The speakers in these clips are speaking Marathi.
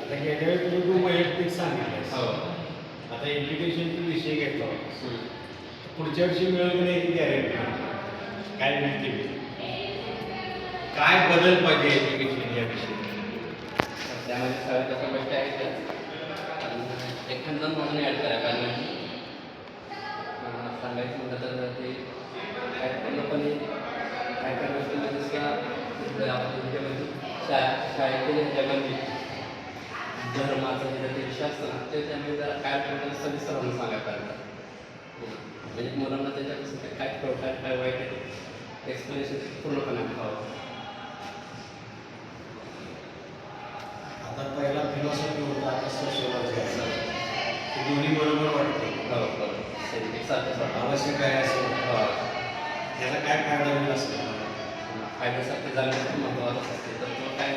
आता गेल्या वेळी तू वैयक्तिक सांगितलंस. हो. आता एज्युकेशनचा विषय घेतला होता. पुढच्या वर्षी मिळेल की नाही गॅरंटी काय मिळते काय बदल पाहिजे एज्युकेशन या विषयी. त्यामध्ये सगळ्यात जास्त गोष्टी आहेत एक खंडन म्हणून ॲड करा कारण सांगायचं म्हटलं तर ते काय पूर्णपणे काय काय गोष्टीमध्ये सुद्धा आपल्या शाळेतील ह्याच्यामध्ये धर्माचा हे जे विषय असतो ना ते त्यामध्ये जरा काय प्रकारे सविस्तर म्हणून सांगायला पाहिजे. म्हणजे मुलांना त्याच्यापासून ते काय प्रकार काय वाईट आहे एक्सप्लेनेशन पूर्णपणे हवं. आता पहिला फिलॉसॉफी होता आता सोशलॉजी आहे. ते दोन्ही बरोबर वाटते. हो बरोबर एकसारखं आवश्यक आहे असं त्याचा काय फायदा होईल असं फायद्यासाठी जाण्यासाठी महत्त्वाचं असते तर तो काय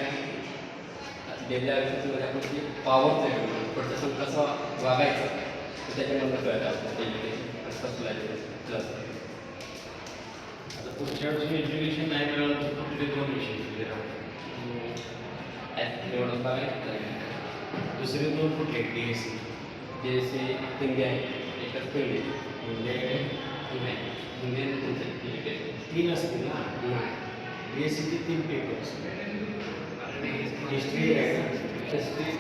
डेली आयुष्यामध्ये आपण जी पावर आहे पुढच्या सण कसं वागायचं तर त्याच्यामधून कळत असतं एज्युकेशन स्पेशलायझेशन प्लस. आता पुढच्या वर्षी एज्युकेशन नाही मिळालं तर कुठले दोन विषय एवढं बघायचं दुसरे दोन कुठले DSC DSC हिंदी आहे एकच फील्ड आहे म्हणजे हिंदी आणि तुमचं एज्युकेशन तीन असतील ना. नाही DSCचे 3 पेपर असतात. हिस्ट्री आहे ना. हिस्ट्री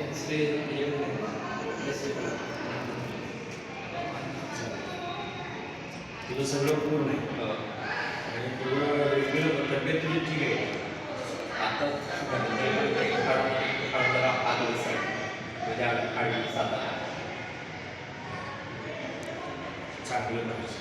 तुझं सगळं पूर्ण आहे आणि तुझं रेग्युलर तब्येत तुझी ठीक आहे. आता जरा आगली सर म्हणजे आडवी साधा चांगलं पाहिजे.